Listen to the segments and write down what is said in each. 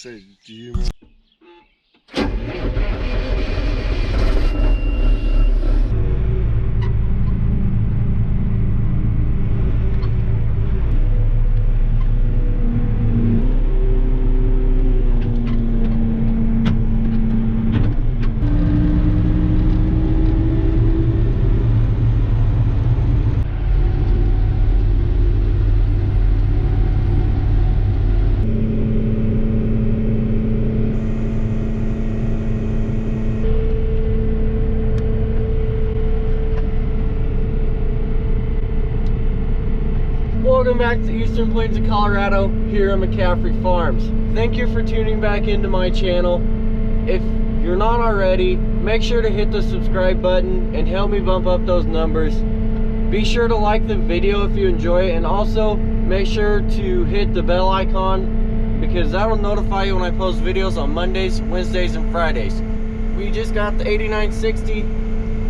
say, do you? Welcome back to Eastern Plains of Colorado, here at McCaffrey Farms. Thank you for tuning back into my channel. If you're not already, make sure to hit the subscribe button and help me bump up those numbers. Be sure to like the video if you enjoy it, and also make sure to hit the bell icon because that'll notify you when I post videos on Mondays, Wednesdays, and Fridays. We just got the 8960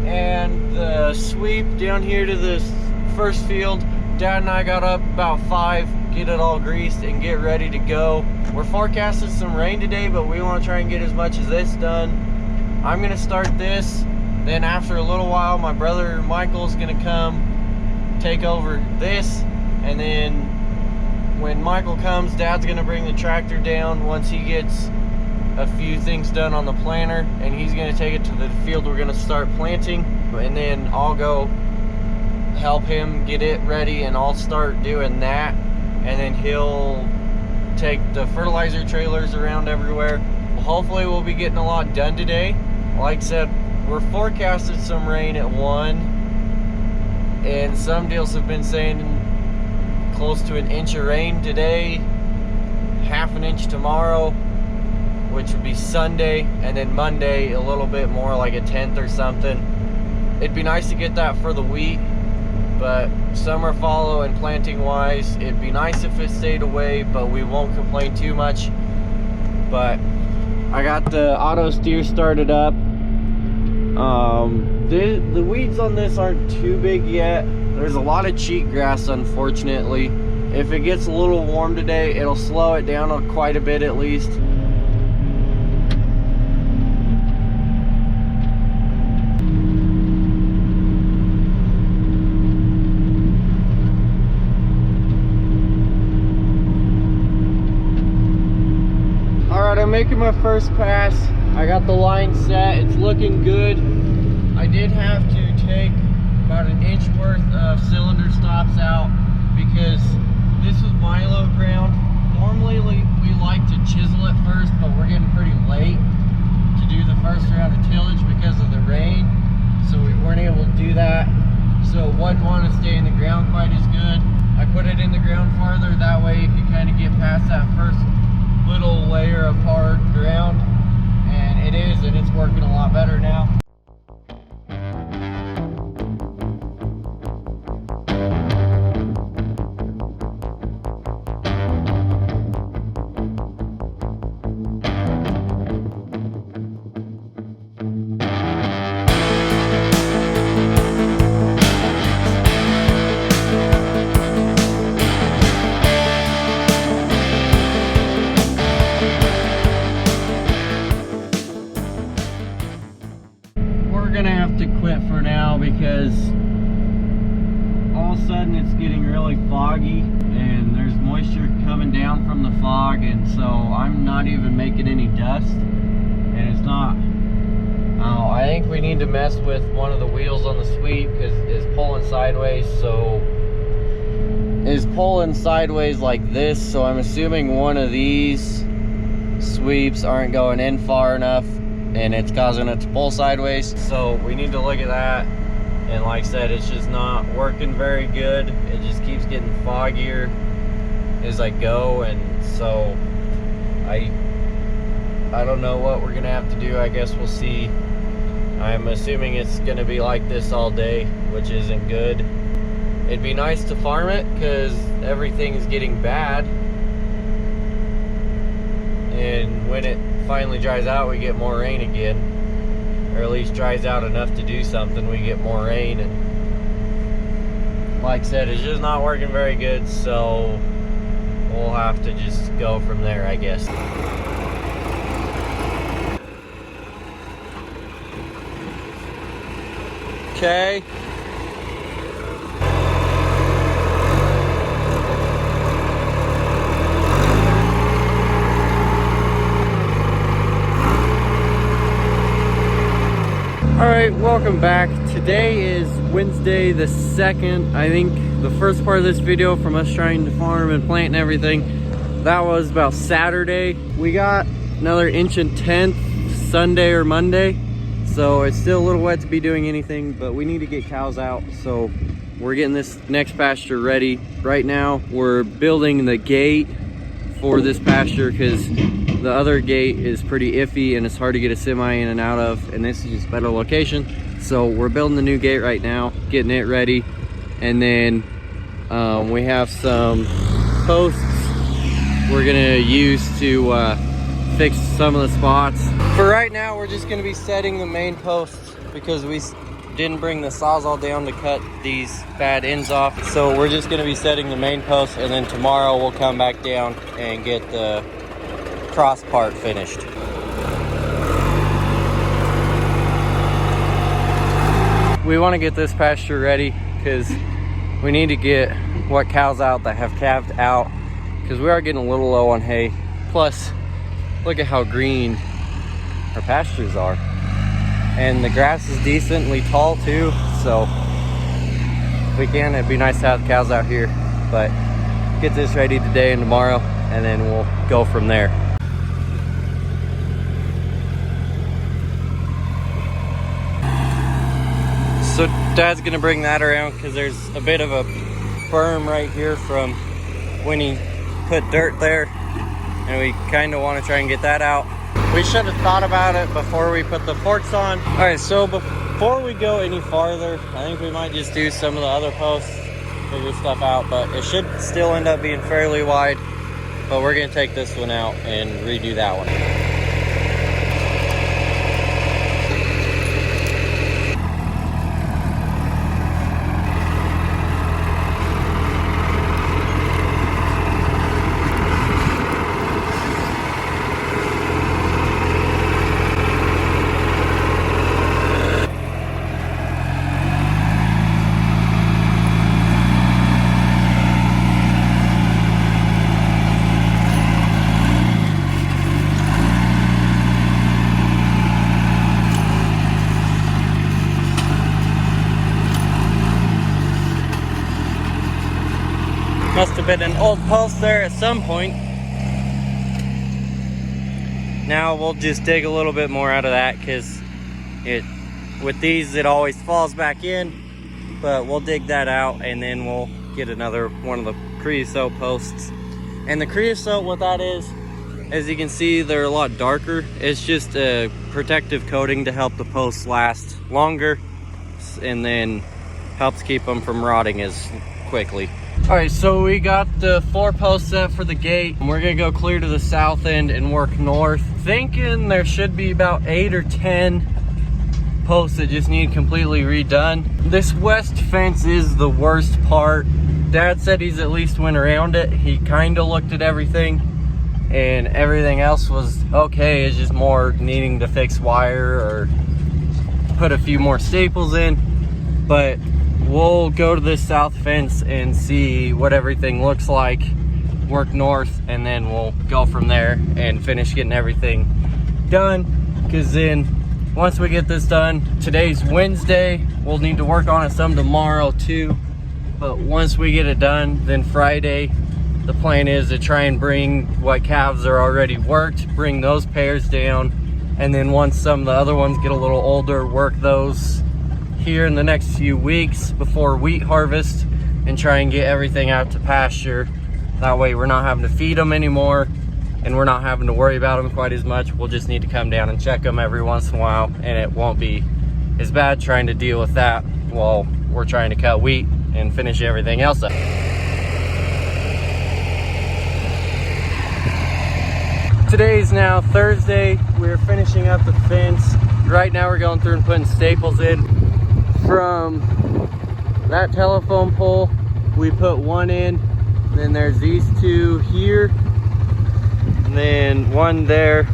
and the sweep down here to the first field. Dad and I got up about 5, get it all greased and get ready to go. We're forecasting some rain today, but we want to try and get as much of this done. I'm going to start this, then after a little while my brother Michael's going to come take over this, and then when Michael comes, Dad's going to bring the tractor down once he gets a few things done on the planter, and he's going to take it to the field we're going to start planting, and then I'll go help him get it ready and I'll start doing that, and then he'll take the fertilizer trailers around everywhere. Hopefully we'll be getting a lot done today. Like I said, we're forecasted some rain at 1, and some deals have been saying close to 1 inch of rain today, half an inch tomorrow, which would be Sunday, and then Monday a little bit more, like a 1/10 or something. It'd be nice to get that for the wheat, but summer fallow and planting wise, it'd be nice if it stayed away, but we won't complain too much. But I got the auto steer started up. The weeds on this aren't too big yet. There's a lot of cheatgrass, unfortunately. If it gets a little warm today, it'll slow it down quite a bit at least. I'm making my first pass. I got the line set, it's looking good. I did have to take about 1 inch worth of cylinder stops out because this was milo ground. Normally we like to chisel it first, but we're getting pretty late to do the first round of tillage because of the rain, so we weren't able to do that. So it wouldn't want to stay in the ground quite as good. I put it in the ground farther, that way you can kind of get past that first little layer of hard ground, and it's working a lot better now. Gonna have to quit for now because all of a sudden it's getting really foggy and there's moisture coming down from the fog, and so I'm not even making any dust, and it's not. I think we need to mess with one of the wheels on the sweep because it's pulling sideways, so it's pulling sideways like this, so I'm assuming one of these sweeps aren't going in far enough and it's causing it to pull sideways. So we need to look at that, and like I said, it's just not working very good. It just keeps getting foggier as I go, and so I don't know what we're gonna have to do. I guess we'll see. I'm assuming it's gonna be like this all day, which isn't good. It'd be nice to farm it because everything's getting bad, and when it finally dries out, we get more rain again, or at least dries out enough to do something, we get more rain. And like I said, it's just not working very good, so we'll have to just go from there, I guess. Okay. Alright, welcome back. Today is Wednesday the 2nd. I think the first part of this video from us trying to farm and plant and everything, that was about Saturday. We got another 1/10 Sunday or Monday. So it's still a little wet to be doing anything, but we need to get cows out. So we're getting this next pasture ready. Right now, we're building the gate for this pasture because the other gate is pretty iffy and it's hard to get a semi in and out of, and this is just a better location. So we're building the new gate right now, getting it ready, and then we have some posts we're gonna use to fix some of the spots. For right now, we're just gonna be setting the main posts because we didn't bring the Sawzall down to cut these bad ends off. So we're just gonna be setting the main posts, and then tomorrow we'll come back down and get the cross part finished. We want to get this pasture ready because we need to get what cows out that have calved out, because we are getting a little low on hay. Plus, look at how green our pastures are, and the grass is decently tall too, so if we can, it'd be nice to have the cows out here. But get this ready today and tomorrow, and then we'll go from there. So Dad's gonna bring that around because there's a bit of a berm right here from when he put dirt there, and we kind of want to try and get that out. We should have thought about it before we put the forks on. All right, so before we go any farther, I think we might just do some of the other posts, figure stuff out, but it should still end up being fairly wide. But we're gonna take this one out and redo that one. Must have been an old post there at some point. Now we'll just dig a little bit more out of that because with these it always falls back in, but we'll dig that out and then we'll get another one of the creosote posts. And the creosote, what that is, as you can see, they're a lot darker. It's just a protective coating to help the posts last longer, and then helps keep them from rotting as quickly. All right, so we got the 4 posts set for the gate, and we're gonna go clear to the south end and work north. Thinking there should be about 8 or 10 posts that just need completely redone. This west fence is the worst part. Dad said he's at least went around it. He kind of looked at everything, and everything else was okay. It's just more needing to fix wire or put a few more staples in. But we'll go to this south fence and see what everything looks like, work north, and then we'll go from there and finish getting everything done. Because then once we get this done, today's Wednesday, we'll need to work on it some tomorrow too. But once we get it done, then Friday, the plan is to try and bring what calves are already worked, bring those pairs down, and then once some of the other ones get a little older, work those here in the next few weeks before wheat harvest and try and get everything out to pasture. That way we're not having to feed them anymore, and we're not having to worry about them quite as much. We'll just need to come down and check them every once in a while, and it won't be as bad trying to deal with that while we're trying to cut wheat and finish everything else up. Today's now Thursday. We're finishing up the fence. Right now we're going through and putting staples in. From that telephone pole, we put one in, then there's these 2 here, and then one there,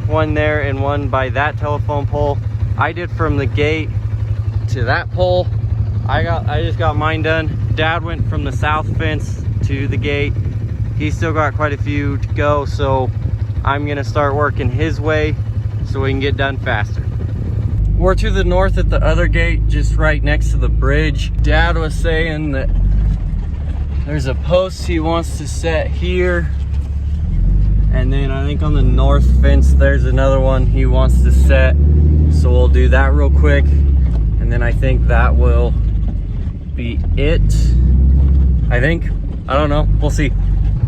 and one by that telephone pole. I did from the gate to that pole, I just got mine done. Dad went from the south fence to the gate. He's still got quite a few to go, so I'm gonna start working his way so we can get done faster. We're to the north at the other gate, just right next to the bridge. Dad was saying that there's a post he wants to set here. And then I think on the north fence, there's another one he wants to set. So we'll do that real quick. And then I think that will be it. I think, I don't know, we'll see.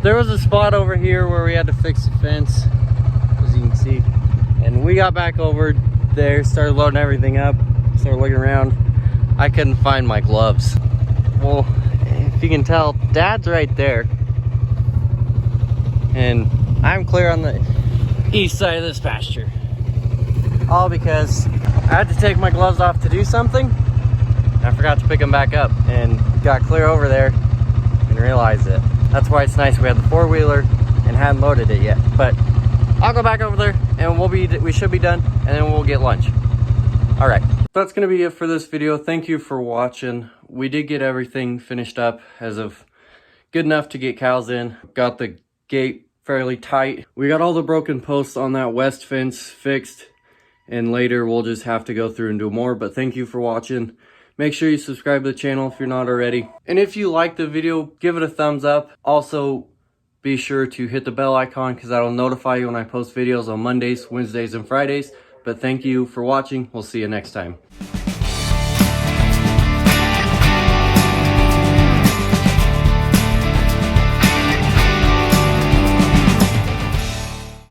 There was a spot over here where we had to fix the fence, as you can see. And we got back over there, started loading everything up, started looking around. I couldn't find my gloves. Well, if you can tell, Dad's right there. And I'm clear on the east side of this pasture. All because I had to take my gloves off to do something. I forgot to pick them back up and got clear over there and realized it. That's why it's nice we had the four-wheeler and hadn't loaded it yet. But I'll go back over there and we should be done, and then we'll get lunch. All right, that's gonna be it for this video. Thank you for watching. We did get everything finished up as of good enough to get cows in. Got the gate fairly tight. We got all the broken posts on that west fence fixed, and later we'll just have to go through and do more. But thank you for watching. Make sure you subscribe to the channel if you're not already. And if you like the video, give it a thumbs up. Also, be sure to hit the bell icon because that'll notify you when I post videos on Mondays, Wednesdays, and Fridays. But thank you for watching. We'll see you next time.